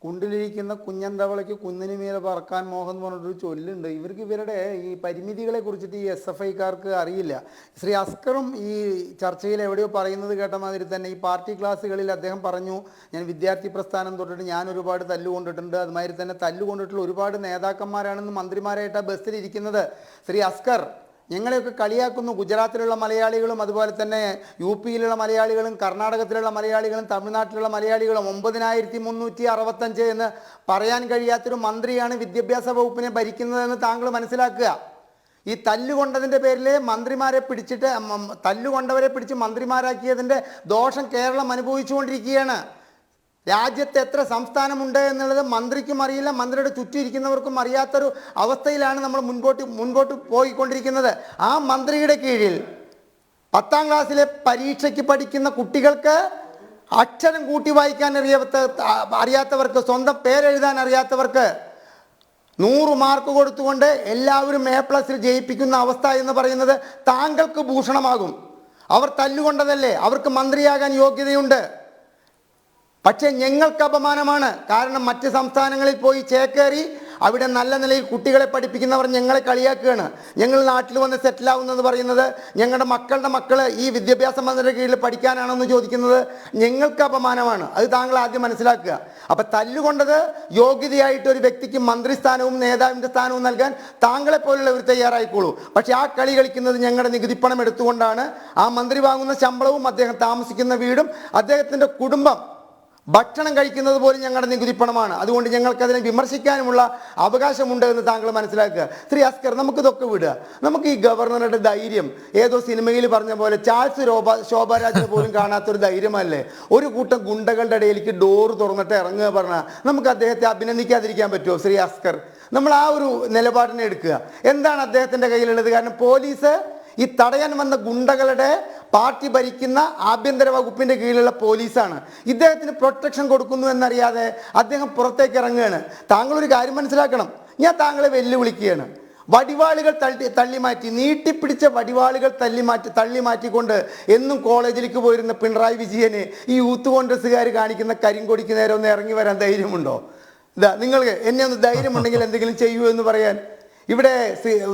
കുണ്ടിലിരിക്കുന്ന കുഞ്ഞന്തവളയ്ക്ക് കുന്നിന് മീതെ പറക്കാൻ മോഹം എന്ന് പറഞ്ഞിട്ടൊരു ചൊല്ലുണ്ട്. ഇവരുടെ ഈ പരിമിതികളെ കുറിച്ചിട്ട് ഈ SFIക്കാർക്ക് അറിയില്ല. ശ്രീ അസ്കറും ഈ ചർച്ചയിൽ എവിടെയോ പറയുന്നത് കേട്ട മാതിരി തന്നെ ഈ പാർട്ടി ക്ലാസ്സുകളിൽ അദ്ദേഹം പറഞ്ഞു, ഞാൻ വിദ്യാർത്ഥി പ്രസ്ഥാനം തൊട്ടിട്ട് ഞാൻ ഒരുപാട് തല്ലുകൊണ്ടിട്ടുണ്ട്, അതുമാതിരി തന്നെ തല്ലുകൊണ്ടിട്ടുള്ള ഒരുപാട് നേതാക്കന്മാരാണെന്ന് മന്ത്രിമാരായിട്ട് ബസ്സിലിരിക്കുന്നത്. ശ്രീ അസ്കർ, ഞങ്ങളെയൊക്കെ കളിയാക്കുന്നു. ഗുജറാത്തിലുള്ള മലയാളികളും അതുപോലെ തന്നെ UP-യിലുള്ള മലയാളികളും കർണാടകത്തിലുള്ള മലയാളികളും തമിഴ്നാട്ടിലുള്ള മലയാളികളും 9365 എന്ന് പറയാൻ കഴിയാത്തൊരു മന്ത്രിയാണ് വിദ്യാഭ്യാസ വകുപ്പിനെ ഭരിക്കുന്നതെന്ന് താങ്കൾ മനസ്സിലാക്കുക. ഈ തല്ലുകൊണ്ടതിൻ്റെ പേരിൽ മന്ത്രിമാരെ പിടിച്ചിട്ട് തല്ലുകൊണ്ടവരെ പിടിച്ച് മന്ത്രിമാരാക്കിയതിൻ്റെ ദോഷം കേരളം അനുഭവിച്ചുകൊണ്ടിരിക്കുകയാണ്. രാജ്യത്ത് എത്ര സംസ്ഥാനമുണ്ട് എന്നുള്ളത് മന്ത്രിക്കും അറിയില്ല, മന്ത്രിയുടെ ചുറ്റും ഇരിക്കുന്നവർക്കും അറിയാത്തൊരു അവസ്ഥയിലാണ് നമ്മൾ മുൻപോട്ട് പോയിക്കൊണ്ടിരിക്കുന്നത്. ആ മന്ത്രിയുടെ കീഴിൽ 10ാം ക്ലാസ്സിലെ പരീക്ഷയ്ക്ക് പഠിക്കുന്ന കുട്ടികൾക്ക് അക്ഷരം കൂട്ടി വായിക്കാൻ അറിയാത്തവർക്ക്, സ്വന്തം പേരെഴുതാൻ അറിയാത്തവർക്ക് 100 മാർക്ക് കൊടുത്തുകൊണ്ട് എല്ലാവരും A+ ജയിപ്പിക്കുന്ന അവസ്ഥ എന്ന് പറയുന്നത് താങ്കൾക്ക് ഭൂഷണമാകും. അവർ തല്ലുകൊണ്ടതല്ലേ, അവർക്ക് മന്ത്രിയാകാൻ യോഗ്യതയുണ്ട്. പക്ഷേ ഞങ്ങൾക്ക് അപമാനമാണ്. കാരണം മറ്റ് സംസ്ഥാനങ്ങളിൽ പോയി ചേക്കേറി അവിടെ നല്ല നിലയിൽ കുട്ടികളെ പഠിപ്പിക്കുന്നവർ ഞങ്ങളെ കളിയാക്കുകയാണ്. ഞങ്ങൾ നാട്ടിൽ വന്ന് സെറ്റിലാവുന്നെന്ന് പറയുന്നത്, ഞങ്ങളുടെ മക്കളുടെ മക്കൾ ഈ വിദ്യാഭ്യാസ മന്ത്രിയുടെ കീഴിൽ പഠിക്കാനാണെന്ന് ചോദിക്കുന്നത് ഞങ്ങൾക്ക് അപമാനമാണ്. അത് താങ്കൾ ആദ്യം മനസ്സിലാക്കുക. അപ്പം തല്ലുകൊണ്ടത് യോഗ്യതയായിട്ട് ഒരു വ്യക്തിക്ക് മന്ത്രിസ്ഥാനവും നേതാവിൻ്റെ സ്ഥാനവും നൽകാൻ താങ്കളെ പോലുള്ളവർ തയ്യാറായിക്കോളൂ. പക്ഷേ ആ കളി കളിക്കുന്നത് ഞങ്ങളുടെ നികുതിപ്പണം എടുത്തുകൊണ്ടാണ്. ആ മന്ത്രി വാങ്ങുന്ന ശമ്പളവും അദ്ദേഹം താമസിക്കുന്ന വീടും അദ്ദേഹത്തിൻ്റെ കുടുംബം ഭക്ഷണം കഴിക്കുന്നത് പോലും ഞങ്ങളുടെ നികുതിപ്പണമാണ്. അതുകൊണ്ട് ഞങ്ങൾക്കതിനെ വിമർശിക്കാനുമുള്ള അവകാശമുണ്ട് എന്ന് താങ്കൾ മനസ്സിലാക്കുക. ശ്രീ അസ്കർ, നമുക്കിതൊക്കെ വിടുക. നമുക്ക് ഈ ഗവർണറുടെ ധൈര്യം ഏതോ സിനിമയിൽ പറഞ്ഞ പോലെ ചാൾസ് ശോഭാരാജിനെ പോലും കാണാത്തൊരു ധൈര്യമല്ലേ? ഒരു കൂട്ടം ഗുണ്ടകളുടെ ഇടയിലേക്ക് ഡോറ് തുറന്നിട്ട് ഇറങ്ങുക പറഞ്ഞാൽ നമുക്ക് അദ്ദേഹത്തെ അഭിനന്ദിക്കാതിരിക്കാൻ പറ്റുമോ? ശ്രീ അസ്കർ, നമ്മൾ ആ ഒരു നിലപാടിനെ എടുക്കുക. എന്താണ് അദ്ദേഹത്തിൻ്റെ കയ്യിലുള്ളത്? കാരണം പോലീസ് ഈ തടയാൻ വന്ന ഗുണ്ടകളുടെ പാർട്ടി ഭരിക്കുന്ന ആഭ്യന്തര വകുപ്പിൻ്റെ കീഴിലുള്ള പോലീസാണ്. ഇദ്ദേഹത്തിന് പ്രൊട്ടക്ഷൻ കൊടുക്കുന്നു എന്നറിയാതെ അദ്ദേഹം പുറത്തേക്ക് ഇറങ്ങുകയാണ്. താങ്കളൊരു കാര്യം മനസ്സിലാക്കണം. ഞാൻ താങ്കളെ വെല്ലുവിളിക്കുകയാണ്. വടിവാളുകൾ തള്ളിമാറ്റി, നീട്ടിപ്പിടിച്ച വടിവാളുകൾ തള്ളി മാറ്റിക്കൊണ്ട് എന്നും കോളേജിലേക്ക് പോയിരുന്ന പിണറായി വിജയന് ഈ യൂത്ത് കോൺഗ്രസ്സുകാർ കാണിക്കുന്ന കരിങ്കൊടിക്ക് നേരെ ഒന്ന് ഇറങ്ങി വരാൻ ധൈര്യമുണ്ടോ? നിങ്ങൾക്ക് എന്നെ ഒന്ന് ധൈര്യമുണ്ടെങ്കിൽ എന്തെങ്കിലും ചെയ്യൂ എന്ന് പറയാൻ. ഇവിടെ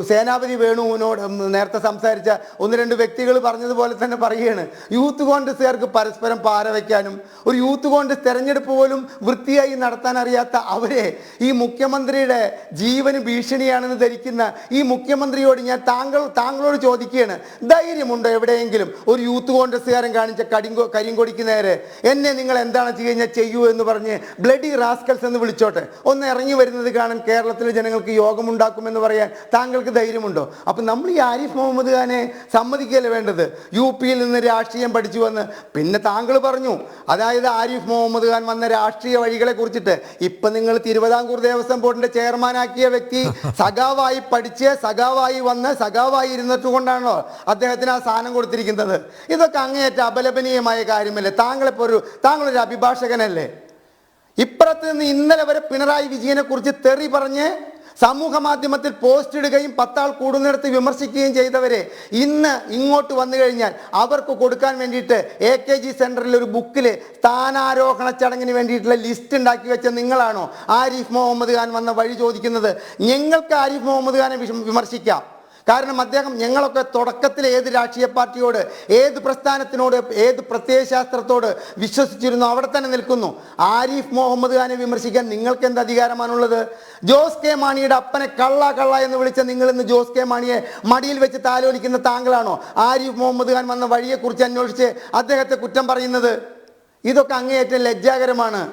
സേനാപതി വേണുവിനോട് നേരത്തെ സംസാരിച്ച 1-2 വ്യക്തികൾ പറഞ്ഞതുപോലെ തന്നെ പറയുകയാണ്, യൂത്ത് കോൺഗ്രസ്സുകാർക്ക് പരസ്പരം പാര വയ്ക്കാനും ഒരു യൂത്ത് കോൺഗ്രസ് തെരഞ്ഞെടുപ്പ് പോലും വൃത്തിയായി നടത്താൻ അറിയാത്ത അവരെ ഈ മുഖ്യമന്ത്രിയുടെ ജീവന് ഭീഷണിയാണെന്ന് ധരിക്കുന്ന ഈ മുഖ്യമന്ത്രിയോട് ഞാൻ താങ്കളോട് ചോദിക്കുകയാണ്, ധൈര്യമുണ്ടോ എവിടെയെങ്കിലും ഒരു യൂത്ത് കോൺഗ്രസ്സുകാരൻ കാണിച്ച കരിങ്കൊടിക്ക് നേരെ എന്നെ നിങ്ങൾ എന്താണ് ചെയ്യൂ എന്ന് പറഞ്ഞ് ബ്ലഡി റാസ്കൽസ് എന്ന് വിളിച്ചോട്ടെ, ഒന്ന് ഇറങ്ങി വരുന്നത് കാണാൻ കേരളത്തിലെ ജനങ്ങൾക്ക് യോഗമുണ്ടാക്കുമെന്ന് പറയാൻ താങ്കൾക്ക് ധൈര്യമുണ്ടോ? അപ്പം നമ്മൾ ഈ ആരിഫ് മുഹമ്മദ് ഖാനെ സമ്മതിക്കുകയല്ലേ വേണ്ടത്? UP-യിൽ നിന്ന് രാഷ്ട്രീയം പഠിച്ചു വന്ന് പിന്നെ താങ്കൾ പറഞ്ഞു, അതായത് ആരിഫ് മുഹമ്മദ് ഖാൻ വന്ന രാഷ്ട്രീയ വഴികളെ കുറിച്ചിട്ട്. ഇപ്പം നിങ്ങൾ തിരുവിതാംകൂർ ദേവസ്വം ബോർഡിന്റെ ചെയർമാനാക്കിയ വ്യക്തി സഖാവായി പഠിച്ച് സഖാവായി വന്ന് സഖാവായി ഇരുന്നിട്ട് കൊണ്ടാണോ അദ്ദേഹത്തിന് ആ സ്ഥാനം കൊടുത്തിരിക്കുന്നത്? ഇതൊക്കെ അങ്ങേയറ്റ അപലപനീയമായ കാര്യമല്ലേ? താങ്കളൊരു അഭിഭാഷകനല്ലേ? ഇപ്പുറത്ത് നിന്ന് ഇന്നലെ വരെ പിണറായി വിജയനെ കുറിച്ച് തെറി പറഞ്ഞ് സമൂഹ മാധ്യമത്തിൽ പോസ്റ്റ് ഇടുകയും 10 ആൾ കൂടുന്നിടത്ത് വിമർശിക്കുകയും ചെയ്തവരെ ഇന്ന് ഇങ്ങോട്ട് വന്നു കഴിഞ്ഞാൽ അവർക്ക് കൊടുക്കാൻ വേണ്ടിയിട്ട് AKG സെൻറ്ററിൽ ഒരു ബുക്കിൽ സ്ഥാനാരോഹണ ചടങ്ങിന് വേണ്ടിയിട്ടുള്ള ലിസ്റ്റ് ഉണ്ടാക്കി വെച്ച നിങ്ങളാണോ ആരിഫ് മുഹമ്മദ് ഖാൻ വന്ന വഴി ചോദിക്കുന്നത്? ഞങ്ങൾക്ക് ആരിഫ് മുഹമ്മദ് ഖാനെ വിമർശിക്കാം. കാരണം അദ്ദേഹം ഞങ്ങളൊക്കെ തുടക്കത്തിൽ ഏത് രാഷ്ട്രീയ പാർട്ടിയോട്, ഏത് പ്രസ്ഥാനത്തിനോട്, ഏത് പ്രത്യയശാസ്ത്രത്തോട് വിശ്വസിച്ചിരുന്നു അവിടെ തന്നെ നിൽക്കുന്നു. ആരിഫ് മുഹമ്മദ് ഖാനെ വിമർശിക്കാൻ നിങ്ങൾക്ക് എന്ത് അധികാരമാണുള്ളത്? ജോസ് കെ മാണിയുടെ അപ്പനെ കള്ള എന്ന് വിളിച്ച നിങ്ങൾ ഇന്ന് ജോസ് കെ മാണിയെ മടിയിൽ വെച്ച് താലോലിക്കുന്ന താങ്കളാണോ ആരിഫ് മുഹമ്മദ് ഖാൻ വന്ന വഴിയെക്കുറിച്ച് അന്വേഷിച്ച് അദ്ദേഹത്തെ കുറ്റം പറയുന്നത്? ഇതൊക്കെ അങ്ങേയറ്റം ലജ്ജാകരമാണ്.